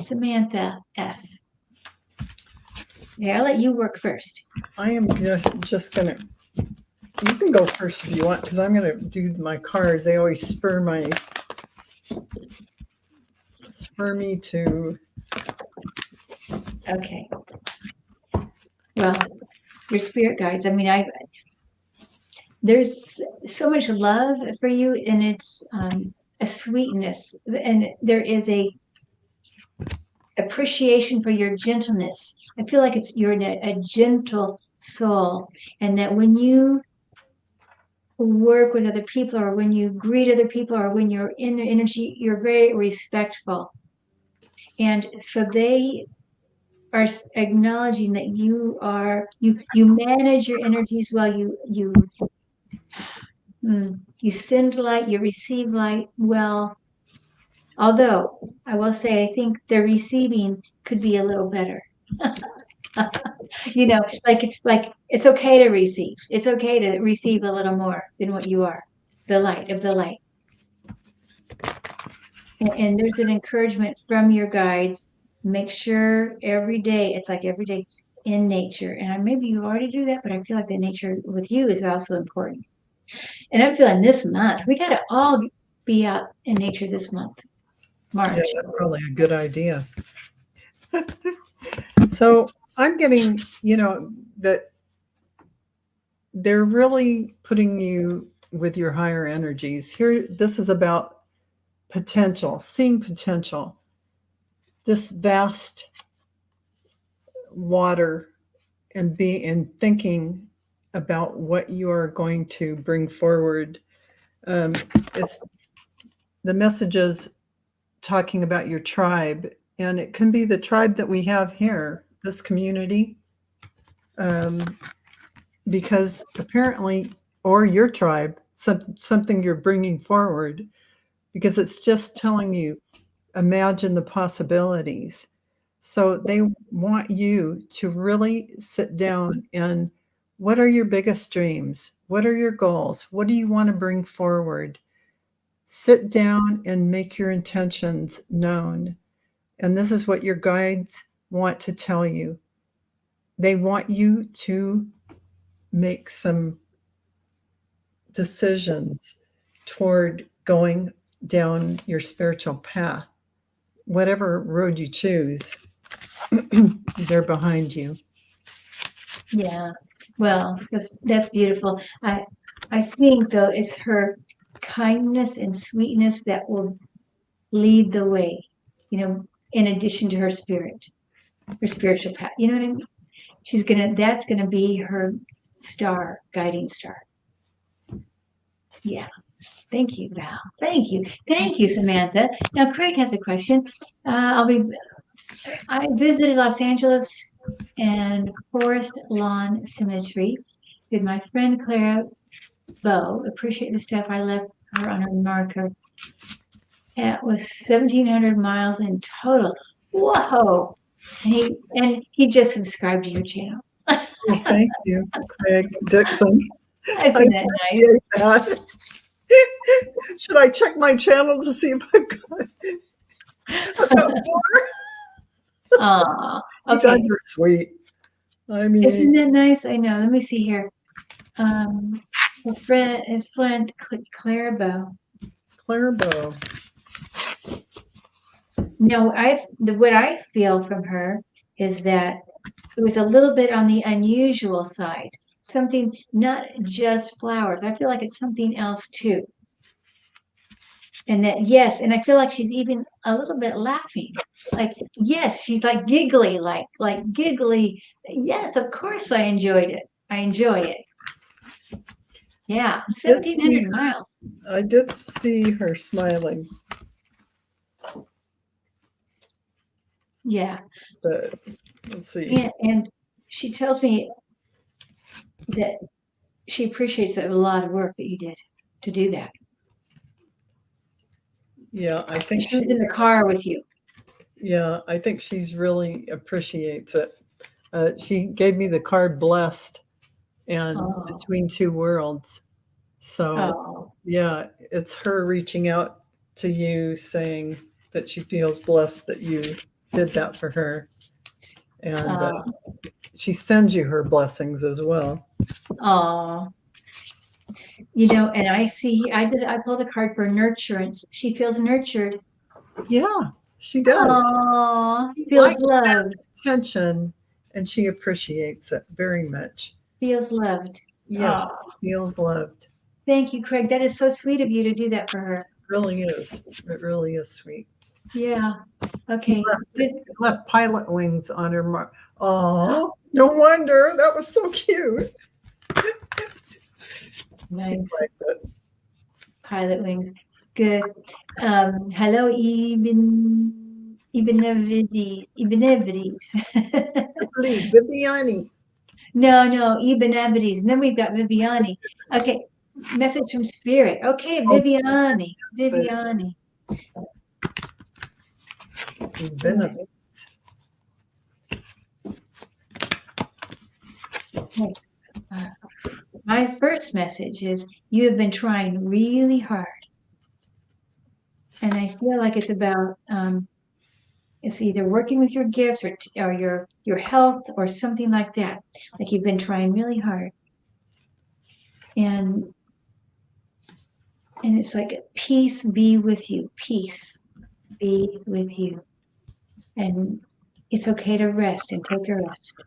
Samantha S. Yeah, I'll let you work first. I am just gonna. You can go first if you want, because I'm gonna do my cards. They always spur me to. Okay. Well, your spirit guides. There's so much love for you, and it's a sweetness, and there is a appreciation for your gentleness. I feel like you're a gentle soul, and that when you work with other people, or when you greet other people, or when you're in their energy, you're very respectful. And so they are acknowledging that you manage your energies well. You send light, you receive light well. Although I will say, I think the receiving could be a little better. Like it's okay to receive. It's okay to receive a little more than what you are, the light of the light. And there's an encouragement from your guides. Make sure every day, it's like every day in nature. And maybe you already do that, but I feel like the nature with you is also important. And I'm feeling this month, we got to all be out in nature this month, March. Yeah, that's probably a good idea. So I'm getting, that they're really putting you with your higher energies. Here, this is about potential, seeing potential. This vast water and thinking about what you are going to bring forward. It's the messages talking about your tribe, and it can be the tribe that we have here, this community, because apparently, or your tribe, something you're bringing forward, because it's just telling you, imagine the possibilities. So they want you to really sit down and what are your biggest dreams? What are your goals? What do you want to bring forward? Sit down and make your intentions known. And this is what your guides want to tell you. They want you to make some decisions toward going down your spiritual path. Whatever road you choose, they're behind you. Yeah, well, that's beautiful. I think, though, it's her kindness and sweetness that will lead the way, in addition to her spirit, her spiritual path. You know what I mean? That's gonna be her guiding star. Yeah. Thank you, Val. Thank you. Thank you, Samantha. Now, Craig has a question. I visited Los Angeles and Forest Lawn Cemetery with my friend Clara Bow. Appreciate the stuff I left her on her marker. It was 1,700 miles in total. Whoa! And he just subscribed to your channel. Well, thank you, Craig Dixon. Isn't that nice? That. Should I check my channel to see if I've got more? Aw, You okay. guys are sweet. I mean, Isn't that nice? I know. Let me see here. A friend Clara Bow. Clairbo. No, what I feel from her is that it was a little bit on the unusual side. Something not just flowers. I feel like it's something else too. And that, yes, and I feel like she's even a little bit laughing. Like, yes, she's like giggly, like giggly. Yes, of course I enjoyed it. I enjoy it. Yeah, 1,700 miles. I did see her smiling. Yeah. But let's see. And she tells me that she appreciates a lot of work that you did to do that. Yeah, I think she was in the car with you. Yeah, I think she's really appreciates it. She gave me the card blessed and between two worlds. So yeah, it's her reaching out to you saying that she feels blessed that you did that for her. And she sends you her blessings as well. Oh, you know, and I see, I pulled a card for nurturance. She feels nurtured. Yeah, she does. Oh, feels loved. Attention, and she appreciates it very much. Feels loved. Yes, feels loved. Thank you, Craig. That is so sweet of you to do that for her. It really is. It really is sweet. Yeah. Okay. Left pilot wings on her mark. Oh, no wonder. That was so cute. Nice. Pilot wings. Good. Hello, Ibnevides. Viviani. No, Ibnevides. And then we've got Viviani. Okay. Message from Spirit. Okay, Viviani. Viviani. Okay. My first message is you have been trying really hard. And I feel like it's about it's either working with your gifts or your health or something like that. Like you've been trying really hard. And it's like peace be with you. Peace be with you. And it's okay to rest and take a rest.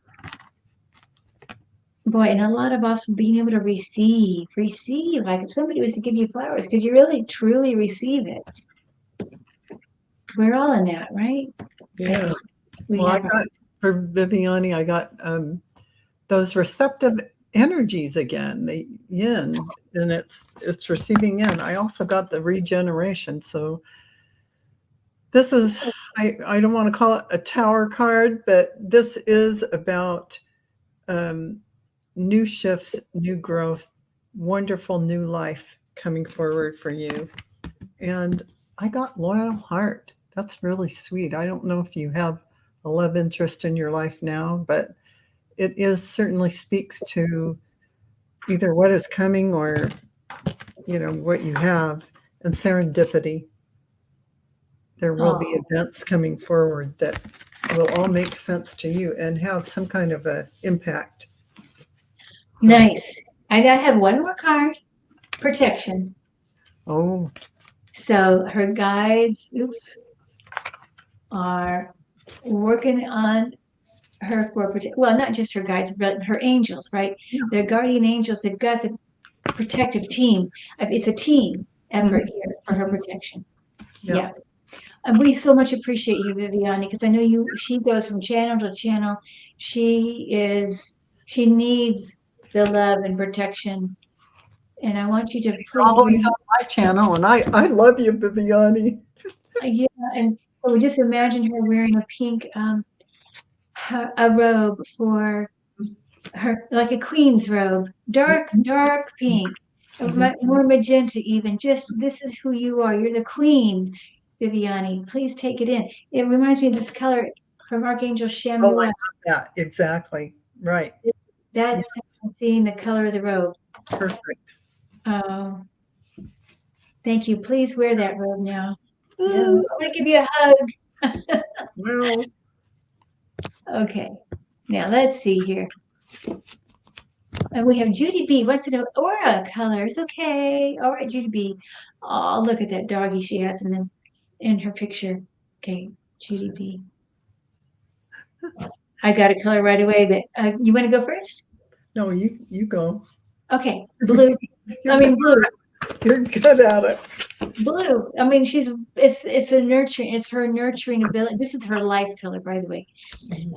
Boy, and a lot of us being able to receive, like if somebody was to give you flowers, could you really truly receive it? We're all in that, right? Yeah. Well, I got for Viviani, I got those receptive energies again, the yin, and it's receiving yin. I also got the regeneration. So this is, I don't want to call it a tower card, but this is about new shifts, new growth, wonderful new life coming forward for you. And I got loyal heart. That's really sweet. I don't know if you have a love interest in your life now, but it certainly speaks to either what is coming or, what you have, and serendipity. There will be events coming forward that will all make sense to you and have some kind of an impact. So. Nice. I have one more card, protection. Oh. So her guides, are working on her for not just her guides, but her angels, right? Yeah. Their guardian angels, they've got the protective team. It's a team effort here for her protection. Yeah. And we so much appreciate you, Viviani, because I know she goes from channel to channel. She needs the love and protection And I want you to He's please, always on my channel, and I love you, Viviani. yeah, and so just imagine her wearing a pink, a robe for her, like a queen's robe, dark, dark pink, more magenta even. Just, this is who you are. You're the queen, Viviani. Please take it in. It reminds me of this color from Archangel Oh, I Shamuel. love that. Exactly. Right. That's seeing the color of the robe. Perfect. Oh, thank you. Please wear that robe now. Ooh, Yeah. I'm gonna give you a hug. Well, Okay, now let's see here. And we have Judy B. What's it? Aura colors. Okay. All right, Judy B. Oh, look at that doggy she has in her picture. Okay, Judy B. I got a color right away, but you want to go first? no, you go. Okay, blue. You're Blue. You're good at it. Blue. I mean, it's a nurturing. It's her nurturing ability. This is her life color, by the way.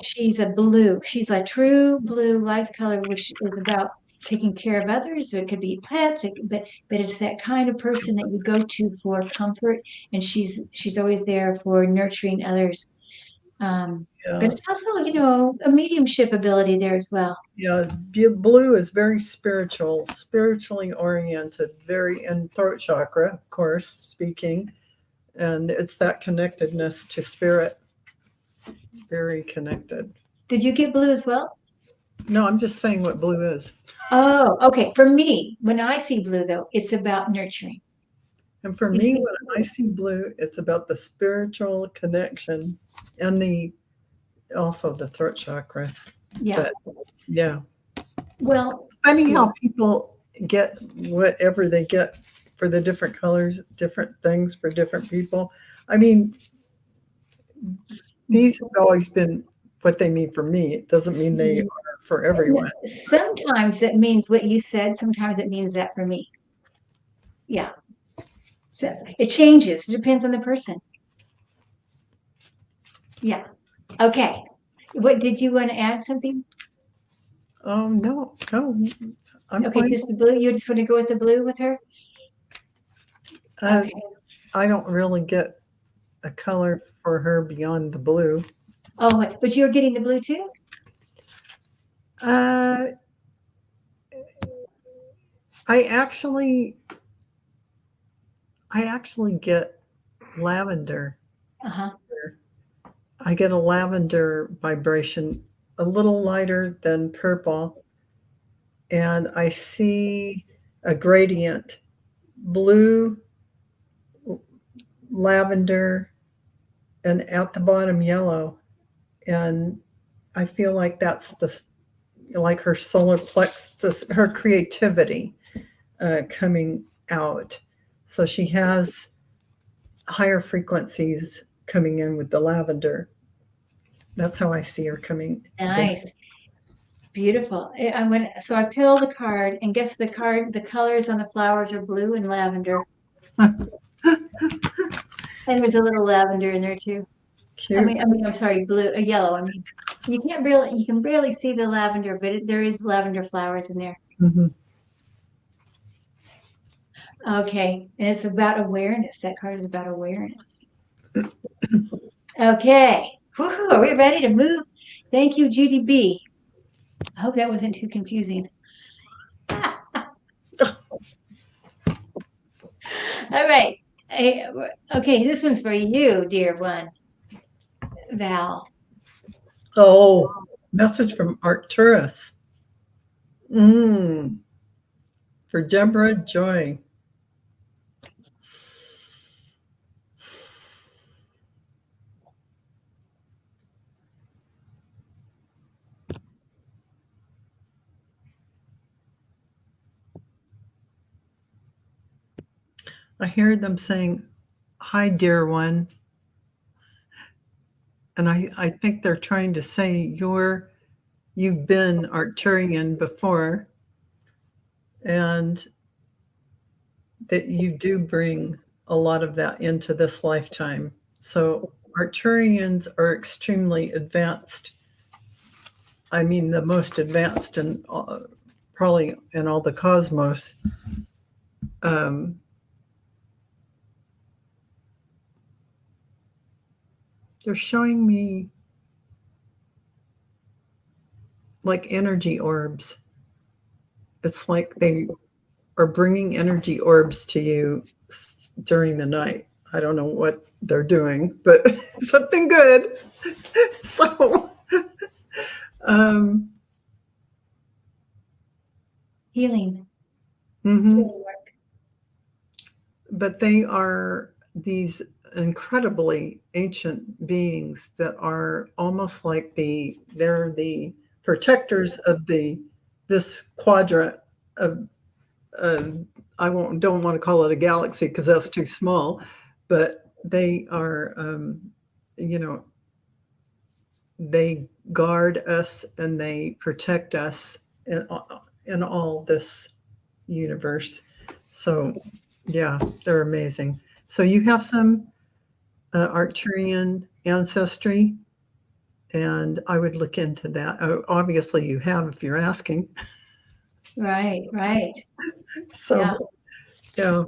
She's a blue. She's a true blue life color, which is about taking care of others. So it could be pets, but it's that kind of person that you go to for comfort, and she's always there for nurturing others. But Yeah. it's also, a mediumship ability there as well. Yeah. Blue is very spiritual, spiritually oriented, very, and throat chakra, of course, speaking. And it's that connectedness to spirit. Very connected. Did you get blue as well? No, I'm just saying what blue is. Oh, okay. For me, when I see blue, though, it's about nurturing. And for You me, see, when I see blue, it's about the spiritual connection and also the throat chakra. yeah. But yeah, Well, it's funny how people get whatever they get for the different colors, different things for different people. I mean, these have always been what they mean for me. It doesn't mean they are for everyone. sometimes it means what you said. Sometimes it means that for me. Yeah. So it changes. It depends on the person. Yeah. Okay. What did you want to add something? No, I'm Okay, fine. just the blue. You just want to go with the blue with her? Okay. I don't really get a color for her beyond the blue. Oh, but you're getting the blue too? Uh, I actually get lavender. Uh-huh. I get a lavender vibration, a little lighter than purple, and I see a gradient, blue, lavender, and at the bottom yellow. And I feel like that's like her solar plexus, her creativity coming out. So she has higher frequencies coming in with the lavender. That's how I see her coming. Nice. Beautiful. So I peeled the card, and guess the colors on the flowers are blue and lavender. And there's a little lavender in there too. Cute. I'm sorry, blue, yellow. I mean, you can barely see the lavender, but there is lavender flowers in there. Mm-hmm. Okay, and it's about awareness. That card is about awareness. Okay, woohoo, are we ready to move? Thank you, Judy B. I hope that wasn't too confusing. All right. Okay, this one's for you, dear one, Val. Oh, message from Arcturus. For Deborah Joy. I hear them saying, "Hi, dear one." And I think they're trying to say you've been Arcturian before, and that you do bring a lot of that into this lifetime. So Arcturians are extremely advanced. I mean, the most advanced in probably in all the cosmos. they're showing me like energy orbs. It's like they are bringing energy orbs to you during the night. I don't know what they're doing, but something good. So, Healing. mhm. Healing work. But they are these incredibly ancient beings that are almost like they're the protectors of this quadrant of don't want to call it a galaxy because that's too small, but they are you know, they guard us and they protect us in all this universe. So yeah, they're amazing. So you have some Arcturian ancestry, and I would look into that. Obviously, you have if you're asking. Right, right. So yeah,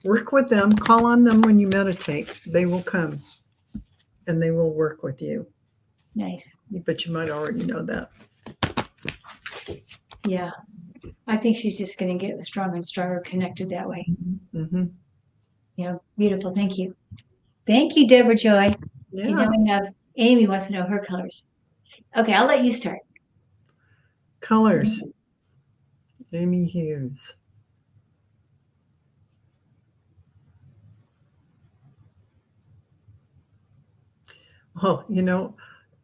work with them. Call on them when you meditate. They will come, and they will work with you. Nice. But you might already know that. Yeah. I think she's just going to get stronger and stronger connected that way. Mm-hmm. Yeah, beautiful. Thank you. Thank you, Deborah Joy. Yeah. And now we have Amy wants to know her colors. Okay, I'll let you start. Colors. Amy Hughes. Oh, you know,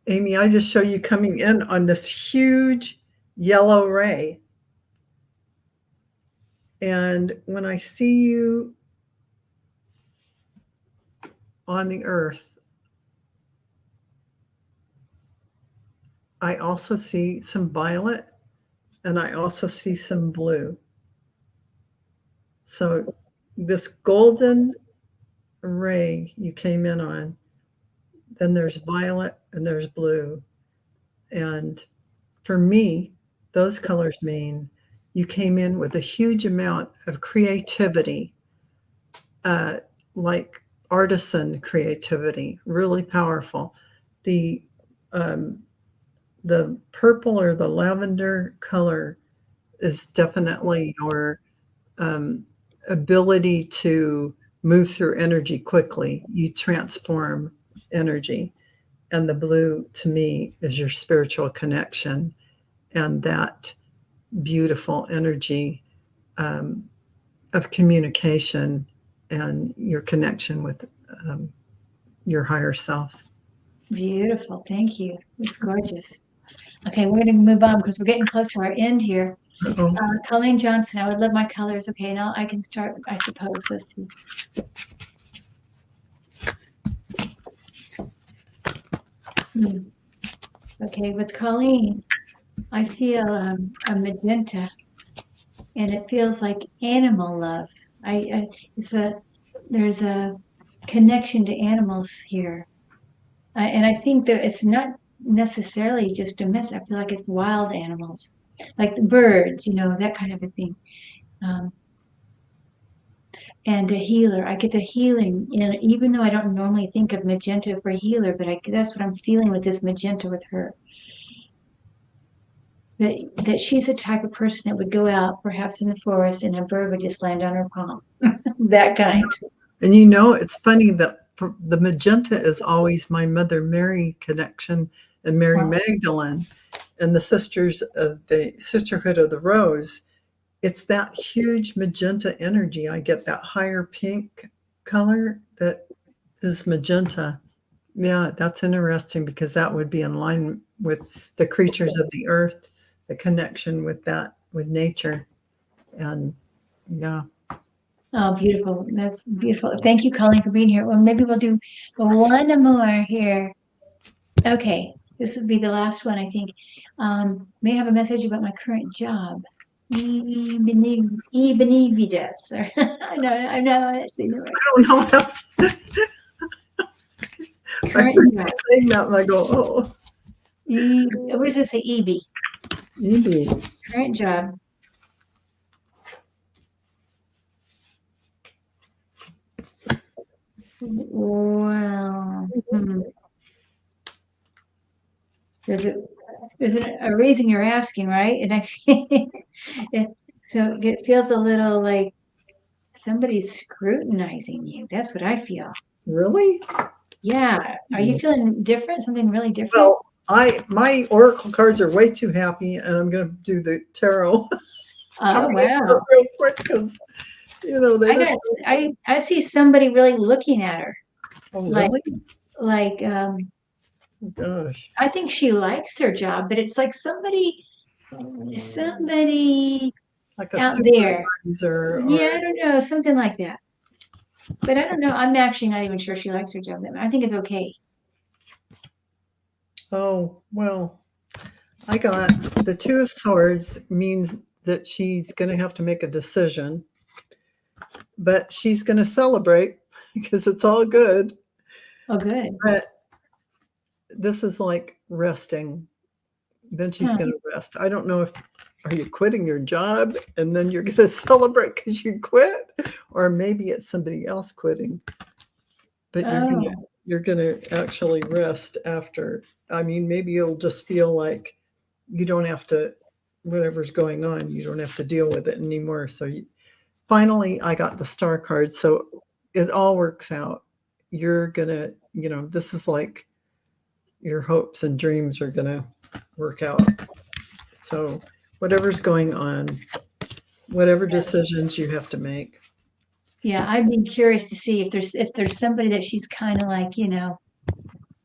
Amy, I just show you coming in on this huge yellow ray. And when I see you on the earth, I also see some violet and I also see some blue. So this golden ray you came in on, then there's violet and there's blue. And for me, those colors mean you came in with a huge amount of creativity, like artisan creativity, really powerful. The purple or the lavender color is definitely your ability to move through energy quickly. You transform energy. And the blue, to me, is your spiritual connection and that beautiful energy of communication and your connection with your higher self. Beautiful. Thank you. It's gorgeous. Okay, we're going to move on because we're getting close to our end here. Colleen Johnson, I would love my colors. Okay, now I can start, I suppose. Let's see. Okay, with Colleen, I feel a magenta, and it feels like animal love. There's a connection to animals here, and I think that it's not necessarily just domestic. I feel like it's wild animals, like the birds, that kind of a thing. And a healer, I get the healing, even though I don't normally think of magenta for healer, but that's what I'm feeling with this magenta with her. That she's the type of person that would go out perhaps in the forest and a bird would just land on her palm. That kind. And it's funny that the magenta is always my Mother Mary connection and Mary Magdalene and the Sisters of the Sisterhood of the Rose. It's that huge magenta energy. I get that higher pink color that is magenta. Yeah, that's interesting because that would be in line with the creatures of the earth, the connection with nature. And yeah. Oh, beautiful. That's beautiful. Thank you, Colleen, for being here. Well, maybe we'll do one more here. Okay, this would be the last one, I think. May I have a message about my current job? Ebenivides. I know. I see the right. I don't know. Current job. Saying that, and I go, oh. What does it say? EB. EB. Current job. Well, there's a reason you're asking, right? And so it feels a little like somebody's scrutinizing you. That's what I feel. Really? Yeah. Are you feeling different? Something really different? Well, my oracle cards are way too happy, and I'm going to do the tarot. Oh, wow. Real quick because they just. I see somebody really looking at her. Oh, Like, really? Oh, gosh. I think she likes her job, but it's like somebody Like a out there. supervisor. Yeah, I don't know, something like that. But I don't know. I'm actually not even sure she likes her job. I think it's okay. Oh, well, I got the Two of Swords means that she's going to have to make a decision, but she's going to celebrate because it's all good. Oh, good. But this is like resting. Then she's going to rest. I don't know if are you quitting your job and then you're going to celebrate because you quit, or maybe it's somebody else quitting. But you're going to actually rest after. I mean, maybe it'll just feel like you don't have to, whatever's going on, you don't have to deal with it anymore. So finally, I got the star card. So it all works out. You're going to, this is like your hopes and dreams are going to work out. So whatever's going on, whatever decisions you have to make. Yeah, I'd be curious to see if there's somebody that she's kind of like,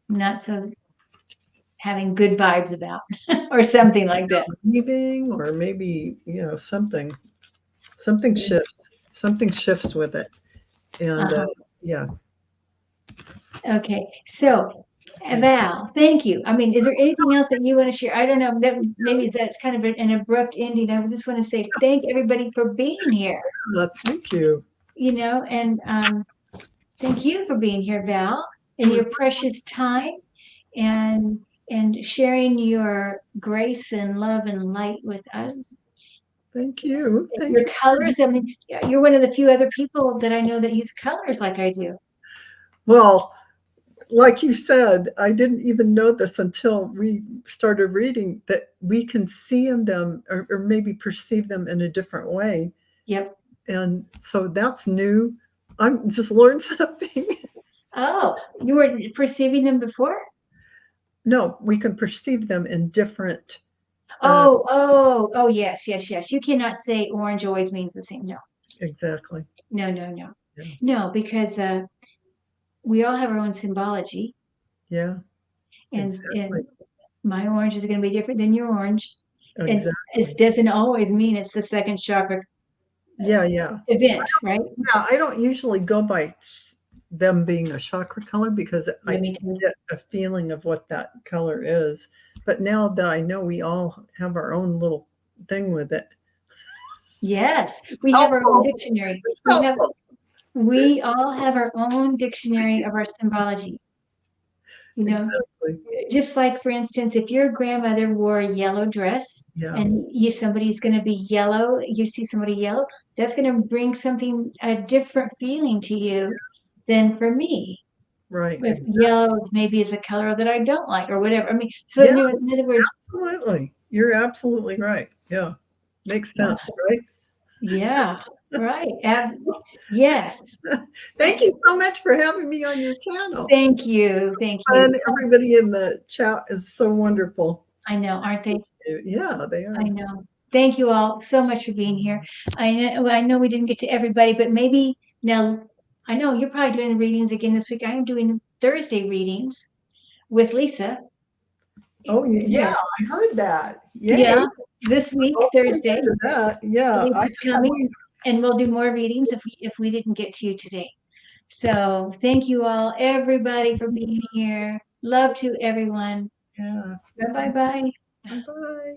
not so having good vibes about or something like that. Leaving, or maybe, something shifts. Something shifts with it. And yeah. Okay. So Val, thank you. I mean, is there anything else that you want to share? I don't know. That maybe that's kind of an abrupt ending. I just want to say thank everybody for being here. Thank you. And thank you for being here, Val, and your precious time and sharing your grace and love and light with us. Thank you. Your colors. I mean, you're one of the few other people that I know that use colors like I do. Well, like you said, I didn't even know this until we started reading, that we can see them or maybe perceive them in a different way. Yep. And so that's new. I'm just learned something. Oh, you were perceiving them before? No, we can perceive them in different. Oh, yes. You cannot say orange always means the same. No. Exactly. No. Yeah. No, because we all have our own symbology. Yeah. And Exactly. my orange is going to be different than your orange. Exactly. And it doesn't always mean it's the second chakra event, right? Yeah, I don't usually go by them being a chakra color because I me too. get a feeling of what that color is. But now that I know we all have our own little thing with it. Yes, we have our own dictionary. We all have our own dictionary of our symbology. Exactly. Just like, for instance, if your grandmother wore a yellow dress and somebody's going to be yellow, you see somebody yellow, that's going to bring a different feeling to you than for me. Right. If yellow maybe is a color that I don't like or whatever. I mean, so Yeah, in other words, absolutely. You're absolutely right. Yeah. Makes sense, right? Yeah, right. Yes. Thank you so much for having me on your channel. Thank you. Thank you. And everybody in the chat is so wonderful. I know, aren't they? Yeah, they are. I know. Thank you all so much for being here. I know we didn't get to everybody, but maybe now I know you're probably doing readings again this week. I'm doing Thursday readings with Lisa. Oh, yeah, I heard that. Yay. Yeah, this week, Thursday. Yeah. Lisa's coming, and we'll do more readings if we didn't get to you today. So thank you all, everybody, for being here. Love to everyone. Yeah. Bye-bye. Bye-bye.